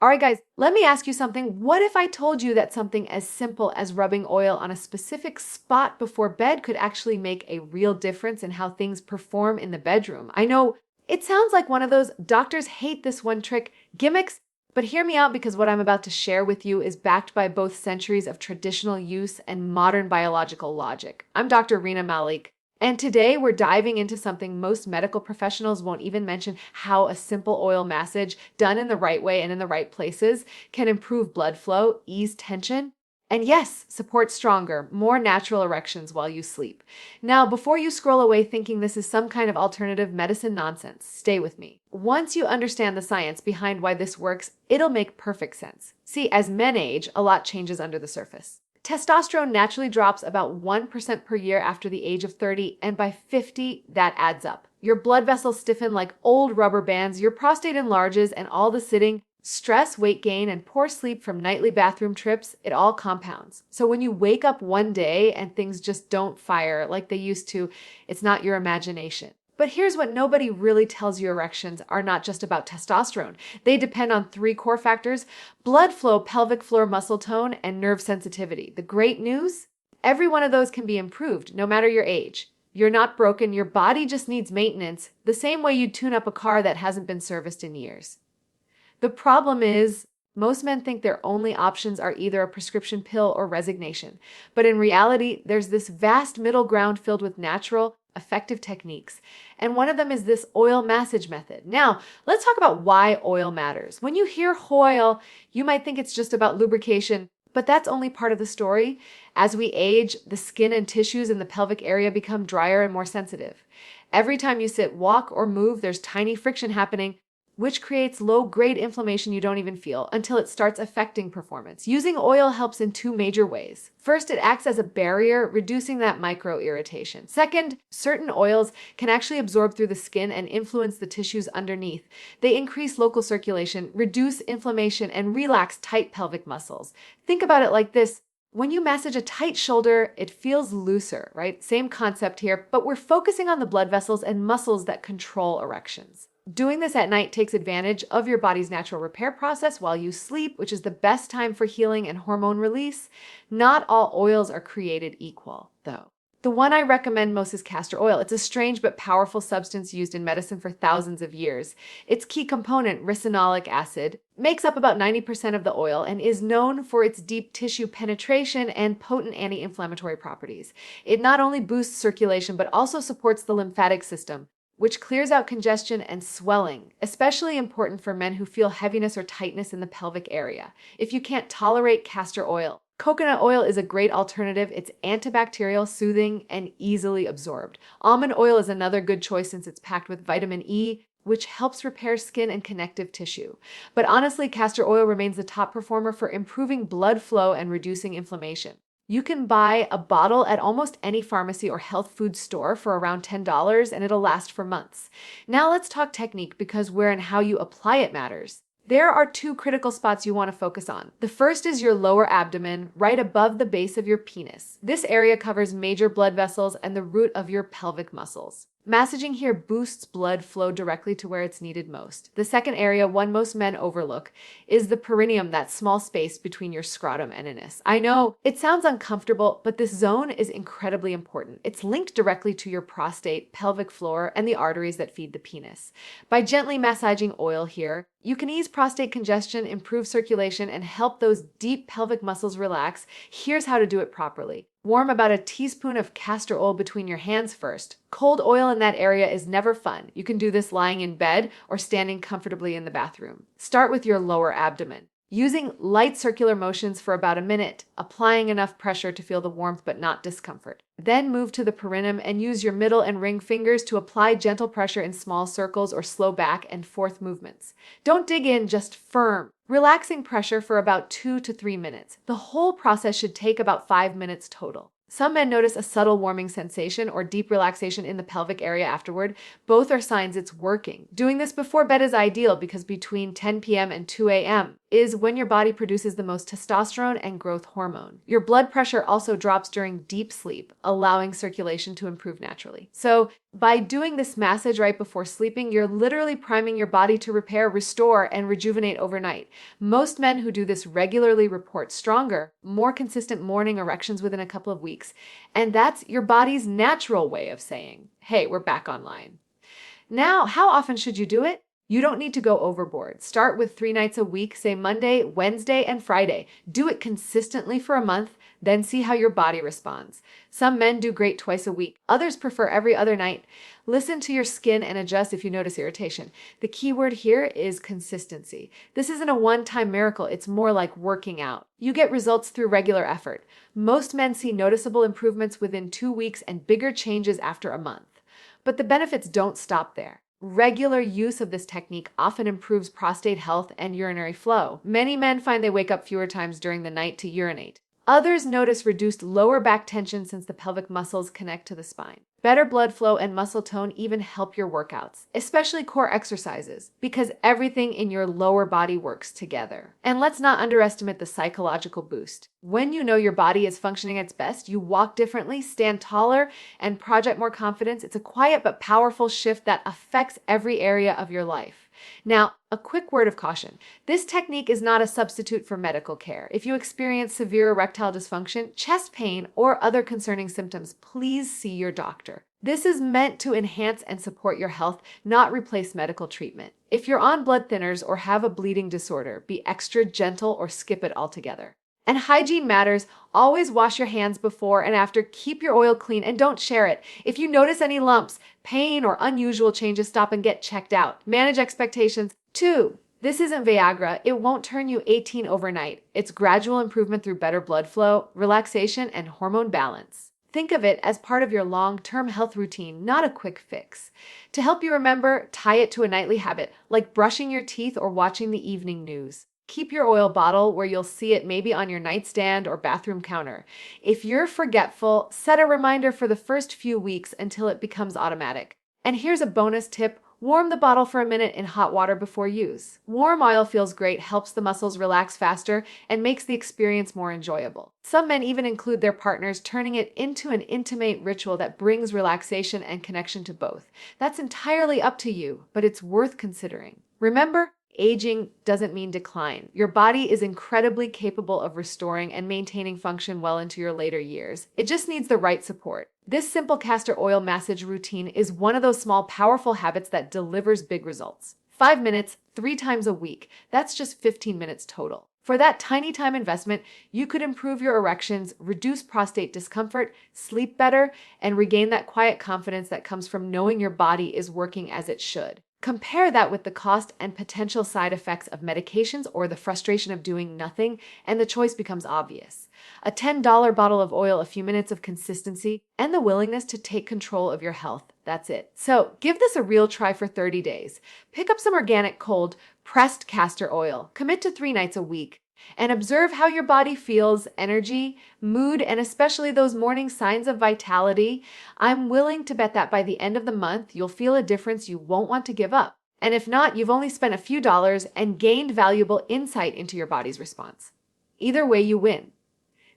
All right, guys, let me ask you something. What if I told you that something as simple as rubbing oil on a specific spot before bed could actually make a real difference in how things perform in the bedroom? I know it sounds like one of those doctors hate this one trick gimmicks, but hear me out because what I'm about to share with you is backed by both centuries of traditional use and modern biological logic. I'm Dr. Rena Malik. And today we're diving into something most medical professionals won't even mention: how a simple oil massage done in the right way and in the right places can improve blood flow, ease tension, and yes, support stronger, more natural erections while you sleep. Now, before you scroll away thinking this is some kind of alternative medicine nonsense, stay with me. Once you understand the science behind why this works, it'll make perfect sense. See, as men age, a lot changes under the surface. Testosterone naturally drops about 1% per year after the age of 30, and by 50, that adds up. Your blood vessels stiffen like old rubber bands, your prostate enlarges, and all the sitting, stress, weight gain, and poor sleep from nightly bathroom trips, it all compounds. So when you wake up one day and things just don't fire like they used to, it's not your imagination. But here's what nobody really tells you: erections are not just about testosterone. They depend on three core factors: blood flow, pelvic floor muscle tone, and nerve sensitivity. The great news? Every one of those can be improved, no matter your age. You're not broken, your body just needs maintenance, the same way you'd tune up a car that hasn't been serviced in years. The problem is, most men think their only options are either a prescription pill or resignation. But in reality, there's this vast middle ground filled with natural, effective techniques. And one of them is this oil massage method. Now, let's talk about why oil matters. When you hear oil, you might think it's just about lubrication, but that's only part of the story. As we age, the skin and tissues in the pelvic area become drier and more sensitive. Every time you sit, walk, or move, there's tiny friction happening, which creates low-grade inflammation you don't even feel until it starts affecting performance. Using oil helps in two major ways. First, it acts as a barrier, reducing that micro-irritation. Second, certain oils can actually absorb through the skin and influence the tissues underneath. They increase local circulation, reduce inflammation, and relax tight pelvic muscles. Think about it like this: when you massage a tight shoulder, it feels looser, right? Same concept here, but we're focusing on the blood vessels and muscles that control erections. Doing this at night takes advantage of your body's natural repair process while you sleep, which is the best time for healing and hormone release. Not all oils are created equal, though. The one I recommend most is castor oil. It's a strange but powerful substance used in medicine for thousands of years. Its key component, ricinoleic acid, makes up about 90% of the oil and is known for its deep tissue penetration and potent anti-inflammatory properties. It not only boosts circulation but also supports the lymphatic system, which clears out congestion and swelling, especially important for men who feel heaviness or tightness in the pelvic area. If you can't tolerate castor oil, coconut oil is a great alternative. It's antibacterial, soothing, and easily absorbed. Almond oil is another good choice since it's packed with vitamin E, which helps repair skin and connective tissue. But honestly, castor oil remains the top performer for improving blood flow and reducing inflammation. You can buy a bottle at almost any pharmacy or health food store for around $10, and it'll last for months. Now let's talk technique, because where and how you apply it matters. There are two critical spots you want to focus on. The first is your lower abdomen, right above the base of your penis. This area covers major blood vessels and the root of your pelvic muscles. Massaging here boosts blood flow directly to where it's needed most. The second area, one most men overlook, is the perineum, that small space between your scrotum and anus. I know it sounds uncomfortable, but this zone is incredibly important. It's linked directly to your prostate, pelvic floor, and the arteries that feed the penis. By gently massaging oil here, you can ease prostate congestion, improve circulation, and help those deep pelvic muscles relax. Here's how to do it properly. Warm about a teaspoon of castor oil between your hands first. Cold oil in that area is never fun. You can do this lying in bed or standing comfortably in the bathroom. Start with your lower abdomen, using light circular motions for about a minute, applying enough pressure to feel the warmth but not discomfort. Then move to the perineum and use your middle and ring fingers to apply gentle pressure in small circles or slow back and forth movements. Don't dig in, just firm, relaxing pressure for about 2 to 3 minutes. The whole process should take about 5 minutes total. Some men notice a subtle warming sensation or deep relaxation in the pelvic area afterward. Both are signs it's working. Doing this before bed is ideal because between 10 p.m. and 2 a.m. is when your body produces the most testosterone and growth hormone. Your blood pressure also drops during deep sleep, allowing circulation to improve naturally. So By doing this massage right before sleeping, you're literally priming your body to repair, restore, and rejuvenate overnight. Most men who do this regularly report stronger, more consistent morning erections within a couple of weeks. And that's your body's natural way of saying, hey, we're back online. Now, how often should you do it? You don't need to go overboard. Start with 3 nights a week, say Monday, Wednesday, and Friday. Do it consistently for a month, then see how your body responds. Some men do great twice a week. Others prefer every other night. Listen to your skin and adjust if you notice irritation. The key word here is consistency. This isn't a one-time miracle. It's more like working out. You get results through regular effort. Most men see noticeable improvements within 2 weeks and bigger changes after a month. But the benefits don't stop there. Regular use of this technique often improves prostate health and urinary flow. Many men find they wake up fewer times during the night to urinate. Others notice reduced lower back tension since the pelvic muscles connect to the spine. Better blood flow and muscle tone even help your workouts, especially core exercises, because everything in your lower body works together. And let's not underestimate the psychological boost. When you know your body is functioning at its best, you walk differently, stand taller, and project more confidence. It's a quiet but powerful shift that affects every area of your life. Now, a quick word of caution. This technique is not a substitute for medical care. If you experience severe erectile dysfunction, chest pain, or other concerning symptoms, please see your doctor. This is meant to enhance and support your health, not replace medical treatment. If you're on blood thinners or have a bleeding disorder, be extra gentle or skip it altogether. And hygiene matters. Always wash your hands before and after. Keep your oil clean and don't share it. If you notice any lumps, pain, or unusual changes, stop and get checked out. Manage expectations. 2. This isn't Viagra. It won't turn you 18 overnight. It's gradual improvement through better blood flow, relaxation, and hormone balance. Think of it as part of your long-term health routine, not a quick fix. To help you remember, tie it to a nightly habit, like brushing your teeth or watching the evening news. Keep your oil bottle where you'll see it maybe on your nightstand or bathroom counter. If you're forgetful, set a reminder for the first few weeks until it becomes automatic. And here's a bonus tip. Warm the bottle for a minute in hot water before use. Warm oil feels great, helps the muscles relax faster, and makes the experience more enjoyable. Some men even include their partners, turning it into an intimate ritual that brings relaxation and connection to both. That's entirely up to you, but it's worth considering. Remember, aging doesn't mean decline. Your body is incredibly capable of restoring and maintaining function well into your later years. It just needs the right support. This simple castor oil massage routine is one of those small, powerful habits that delivers big results. 5 minutes, 3 times a week. That's just 15 minutes total. For that tiny time investment, you could improve your erections, reduce prostate discomfort, sleep better, and regain that quiet confidence that comes from knowing your body is working as it should. Compare that with the cost and potential side effects of medications or the frustration of doing nothing, and the choice becomes obvious. A $10 bottle of oil, a few minutes of consistency, and the willingness to take control of your health. That's it. So give this a real try for 30 days. Pick up some organic, cold, pressed castor oil. Commit to 3 nights a week. And observe how your body feels, energy, mood, and especially those morning signs of vitality. I'm willing to bet that by the end of the month, you'll feel a difference you won't want to give up. And if not, you've only spent a few dollars and gained valuable insight into your body's response. Either way, you win.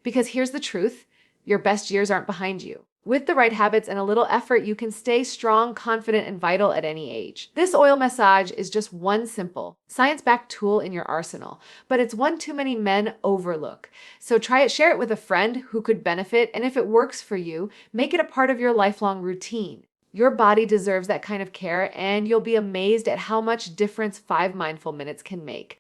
Because here's the truth, your best years aren't behind you. With the right habits and a little effort, you can stay strong, confident, and vital at any age. This oil massage is just one simple, science-backed tool in your arsenal, but it's one too many men overlook. So try it, share it with a friend who could benefit, and if it works for you, make it a part of your lifelong routine. Your body deserves that kind of care, and you'll be amazed at how much difference 5 mindful minutes can make.